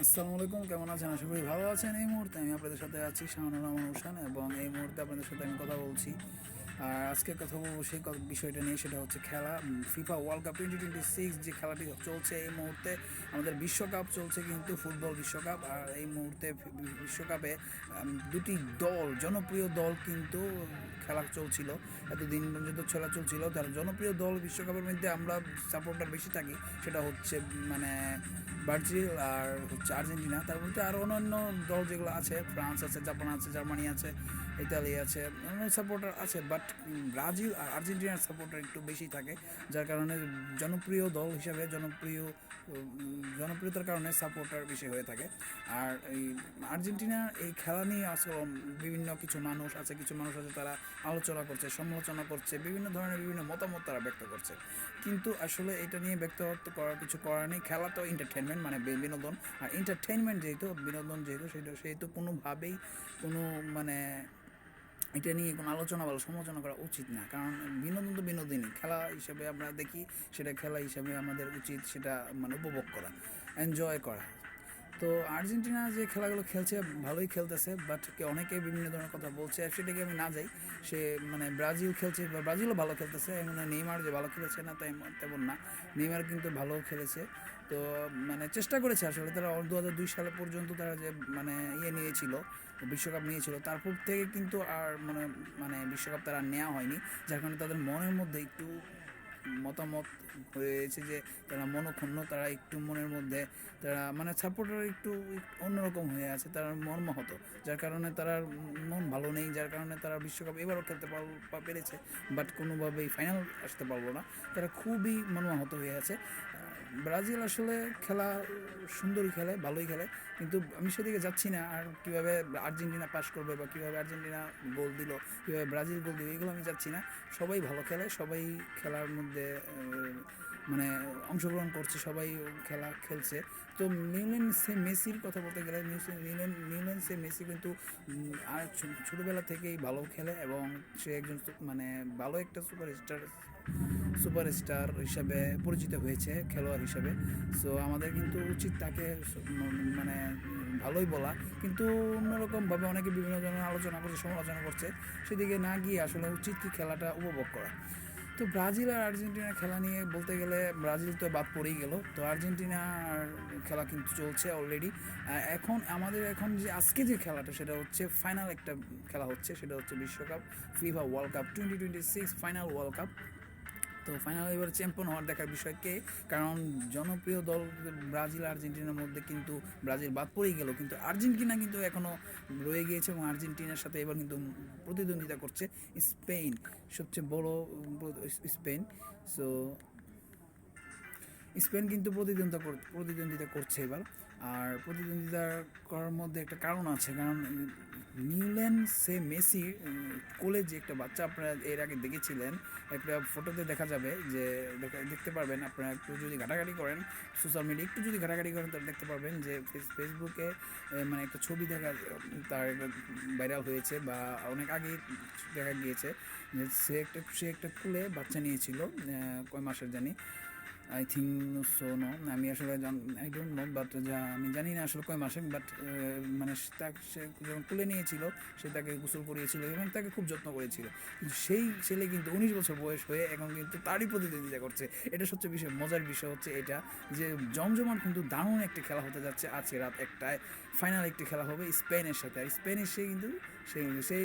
আসসালামু আলাইকুম, কেমন আছেন? আশা করি ভালো আছেন। এই মুহূর্তে আমি আপনাদের সাথে আছি শাহানুর রহমান হোসেন, এবং এই মুহূর্তে আপনাদের সাথে আমি কথা বলছি। আর আজকে কথা বলবো সেই বিষয়টা নিয়ে, সেটা হচ্ছে খেলা। ফিফা ওয়ার্ল্ড কাপ 2026 যে খেলাটি চলছে এই মুহূর্তে, আমাদের বিশ্বকাপ চলছে কিন্তু ফুটবল বিশ্বকাপ। আর এই মুহূর্তে বিশ্বকাপে দুটি দল, জনপ্রিয় দল কিন্তু খেলা চলছিল। এতদিন পর্যন্ত খেলা চলছিল, তার জনপ্রিয় দল বিশ্বকাপের মধ্যে আমরা সাপোর্টার বেশি থাকি, সেটা হচ্ছে মানে ব্রাজিল আর হচ্ছে আর্জেন্টিনা। তার মধ্যে আরও অন্যান্য দল যেগুলো আছে, ফ্রান্স আছে, জাপান আছে, জার্মানি আছে, ইতালি আছে, অন্য সাপোর্টার আছে। বাট ব্রাজিল আর আর্জেন্টিনার সাপোর্টার একটু বেশি থাকে, যার কারণে জনপ্রিয় দল হিসাবে জনপ্রিয়তার কারণে সাপোর্টার বেশি হয়ে থাকে। আর এই আর্জেন্টিনার এই খেলা নিয়ে আসলে বিভিন্ন কিছু মানুষ আছে, তারা আলোচনা করছে, সমালোচনা করছে, বিভিন্ন ধরনের বিভিন্ন মতামত তারা ব্যক্ত করছে। কিন্তু আসলে এটা নিয়ে ব্যক্ত করার কিছু করার নেই। খেলা তো এন্টারটেনমেন্ট, মানে বিনোদন। আর এন্টারটেনমেন্ট যেহেতু, বিনোদন যেহেতু, সেহেতু কোনোভাবেই কোনো মানে এটা নিয়ে কোনো আলোচনা বা সমালোচনা করা উচিত না। কারণ বিনোদন তো বিনোদনই, খেলা হিসাবে আমরা দেখি, সেটা খেলা হিসাবে আমাদের উচিত সেটা মানে উপভোগ করা, এনজয় করা। তো আর্জেন্টিনা যে খেলাগুলো খেলছে ভালোই খেলতেছে, বাট অনেকে বিভিন্ন ধরনের কথা বলছে, সেটাকে আমি না যাই। সে মানে ব্রাজিল খেলছে, বা ব্রাজিলও ভালো খেলতেছে, মানে নেইমার যে ভালো খেলেছে না তাই তেমন না, নেইমার কিন্তু ভালো খেলেছে। তো মানে চেষ্টা করেছে আসলে তারা 2002 সালে পর্যন্ত তারা যে মানে নিয়েছিল, বিশ্বকাপ নিয়েছিল, তারপর থেকে কিন্তু আর মানে মানে বিশ্বকাপ তারা নেওয়া হয়নি। যার কারণে তাদের মনের মধ্যে একটু মতামত হয়েছে যে তারা মনক্ষুণ্ণ, তারা একটু মনের মধ্যে তারা মানে সাপোর্টার একটু অন্যরকম হয়ে আছে, তারা মর্মাহত, যার কারণে তারা মন ভালো নেই, যার কারণে তারা বিশ্বকাপ এবারও খেলতে পেরেছে, বাট কোনোভাবেই ফাইনাল আসতে পারলো না। তারা খুবই মর্মাহত হয়ে আছে। ব্রাজিল আসলে খেলা সুন্দরই খেলে, ভালোই খেলে, কিন্তু আমি সেদিকে যাচ্ছি না। আর কীভাবে আর্জেন্টিনা পাস করবে, বা কীভাবে আর্জেন্টিনা গোল দিল, কীভাবে ব্রাজিল গোল দিল, এগুলো আমি যাচ্ছি না। সবাই ভালো খেলে, সবাই খেলার মধ্যে মানে অংশগ্রহণ করছে, সবাই খেলা খেলছে। তো মেসির কথা বলতে গেলে, মেসি কিন্তু আর ছোটোবেলা থেকেই ভালো খেলে, এবং সে একজন মানে ভালো একটা সুপারস্টার হিসাবে পরিচিত হয়েছে, খেলোয়াড় হিসাবে। সো আমাদের কিন্তু উচিত তাকে মানে ভালোই বলা, কিন্তু অন্যরকমভাবে অনেকে বিভিন্ন ধরনের আলোচনা করছে, সমালোচনা করছে, সেদিকে না গিয়ে আসলে উচিত কি খেলাটা উপভোগ করা। তো ব্রাজিল আর আর্জেন্টিনার খেলা নিয়ে বলতে গেলে, ব্রাজিল তো বাদ পড়েই গেল, তো আর্জেন্টিনার খেলা কিন্তু চলছে অলরেডি। এখন যে আজকে যে খেলাটা, সেটা হচ্ছে ফাইনাল একটা খেলা হচ্ছে, সেটা হচ্ছে বিশ্বকাপ, FIFA world cup 2026 final world cup. তো ফাইনাল এবার চ্যাম্পিয়ন হওয়ার দেখার বিষয় কে, কারণ জনপ্রিয় দল ব্রাজিল আর্জেন্টিনার মধ্যে কিন্তু ব্রাজিল বাদ পড়েই গেল, কিন্তু আর্জেন্টিনা কিন্তু এখনও রয়ে গিয়েছে, এবং আর্জেন্টিনার সাথে এবার কিন্তু প্রতিদ্বন্দ্বিতা করছে স্পেন, সবচেয়ে বড় স্পেন। সো স্পেন কিন্তু প্রতিদ্বন্দ্বিতা করছে এবার। আর প্রতিদ্বন্দ্বিতা করার মধ্যে একটা কারণ আছে, কারণ মেসি কোলে যে একটা বাচ্চা, আপনারা এর আগে দেখেছিলেন, একটা ফটোতে দেখা যাবে, যে দেখতে পারবেন, আপনারা একটু যদি ঘাটাঘাটি করেন সোশ্যাল মিডিয়া, একটু যদি ঘাটাঘাটি করেন, তাহলে দেখতে পারবেন যে ফেসবুকে মানে একটা ছবি তার ভাইরাল হয়েছে, বা অনেক আগে দেখা গিয়েছে, যে সে একটা কুলে বাচ্চা নিয়েছিল, কয় মাসের জানি, আই থিঙ্ক সো নো, আমি আসলে আই ডোন্ট নো, বাট আমি জানি না আসলে কয় মাসে, বাট মানে সে যখন তুলে নিয়েছিল, সে তাকে গোসল করিয়েছিল এবং তাকে খুব যত্ন করেছিল। কিন্তু সেই ছেলে কিন্তু 19 বছর বয়স হয়ে এখন কিন্তু তারই প্রতিদ্বন্দ্বিতা করছে। এটা সবচেয়ে মজার বিষয় হচ্ছে এটা, যে জমজমাট কিন্তু দারুণ একটি খেলা হতে যাচ্ছে আজকে রাত 1টায়। ফাইনাল একটি খেলা হবে স্পেনের সাথে, আর সেই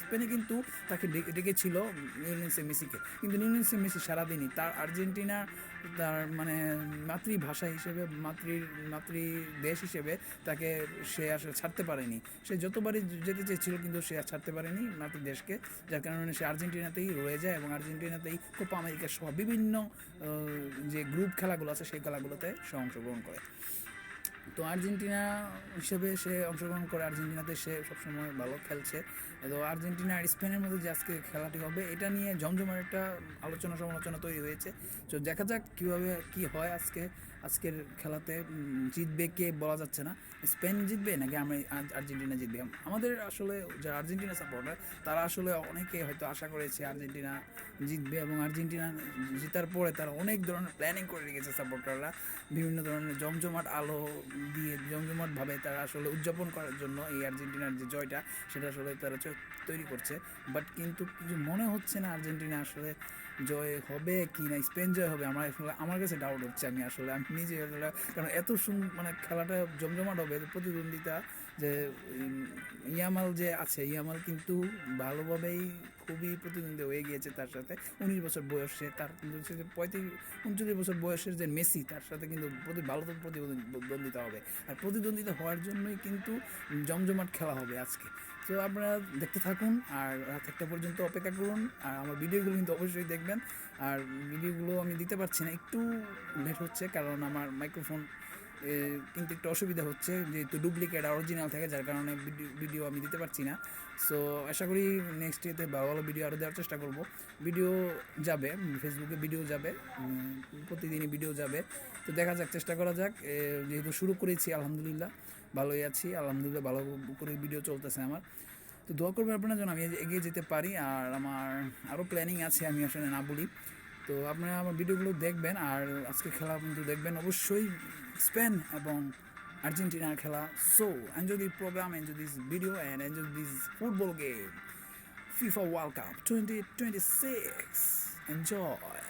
স্পেনে কিন্তু তাকে ডেকেছিল মেসিকে, কিন্তু মেসি সারাদিনই তার আর্জেন্টিনা, তার মানে মাতৃভাষা হিসেবে, মাতৃদেশ হিসেবে তাকে সে আসলে ছাড়তে পারেনি। সে যতবারই যেতে চেয়েছিল, কিন্তু সে আর ছাড়তে পারেনি মাতৃদেশকে, যার কারণে সে আর্জেন্টিনাতেই রয়ে যায়, এবং আর্জেন্টিনাতেই কোপা আমেরিকা সহ বিভিন্ন যে গ্রুপ খেলাগুলো আছে, সেই খেলাগুলোতে সে অংশগ্রহণ করে। তো আর্জেন্টিনা হিসেবে সে অংশগ্রহণ করে, আর্জেন্টিনাতে সে সবসময় ভালো খেলছে। তো আর্জেন্টিনা আর স্পেনের মধ্যে যে আজকে খেলাটি হবে, এটা নিয়ে জমজমার একটা আলোচনা সমালোচনা তৈরি হয়েছে। তো দেখা যাক কীভাবে কী হয় আজকের খেলাতে জিতবে কে বলা যাচ্ছে না। স্পেন জিতবে নাকি আমরা আর্জেন্টিনা জিতবে। আমাদের আসলে যারা আর্জেন্টিনা সাপোর্টার তারা আসলে অনেকে হয়তো আশা করেছে আর্জেন্টিনা জিতবে, এবং আর্জেন্টিনা জেতার পরে তারা অনেক ধরনের প্ল্যানিং করে রেখেছে সাপোর্টাররা, বিভিন্ন ধরনের জমজমাট আলো দিয়ে জমজমাটভাবে তারা আসলে উদযাপন করার জন্য এই আর্জেন্টিনার যে জয়টা সেটা আসলে তারা তৈরি করছে। বাট কিন্তু কিছু মনে হচ্ছে না আর্জেন্টিনা আসলে জয় হবে কি না, স্পেন জয় হবে আমার কাছে ডাউট হচ্ছে। আমি নিজে কারণ এত মানে খেলাটা জমজমাট হবে, প্রতিদ্বন্দ্বিতা যে ইয়ামাল যে আছে, ইয়ামাল কিন্তু ভালোভাবেই খুবই প্রতিদ্বন্দ্বী হয়ে গিয়েছে তার সাথে। 19 বছর বয়সে তার কিন্তু 39 বছর বয়সের যে মেসি তার সাথে কিন্তু ভালো প্রতিদ্বন্দ্বিতা হবে, আর প্রতিদ্বন্দ্বিতা হওয়ার জন্যই কিন্তু জমজমাট খেলা হবে আজকে। তো আপনারা দেখতে থাকুন আর রাত 1টা পর্যন্ত অপেক্ষা করুন, আর আমার ভিডিওগুলো কিন্তু অবশ্যই দেখবেন। আর ভিডিওগুলো আমি দিতে পারছি না, একটু লেট হচ্ছে কারণ আমার মাইক্রোফোন কিন্তু একটু অসুবিধা হচ্ছে, যেহেতু ডুপ্লিকেট আর অরিজিনাল থাকে, যার কারণে ভিডিও আমি দিতে পারছি না। সো আশা করি নেক্সট ডেতে ভালো ভালো ভিডিও আরও দেওয়ার চেষ্টা করব। ভিডিও যাবে ফেসবুকে, ভিডিও যাবে প্রতিদিনই ভিডিও যাবে। তো দেখা যাক, চেষ্টা করা যাক। যেহেতু শুরু করেছি আলহামদুলিল্লাহ ভালোই আছি, আলহামদুলিল্লাহ ভালো করে ভিডিও চলতেছে আমার। তো দোয়া করবেন আপনারা যেন আমি এগিয়ে যেতে পারি, আর আমার আরও প্ল্যানিং আছে আমি আসলে না বলি। তো আপনারা আমার ভিডিওগুলো দেখবেন, আর আজকে খেলা কিন্তু দেখবেন অবশ্যই, স্পেন এবং আর্জেন্টিনার খেলা। So enjoy the program, enjoy this video and enjoy this football game, FIFA World Cup 2026. Enjoy.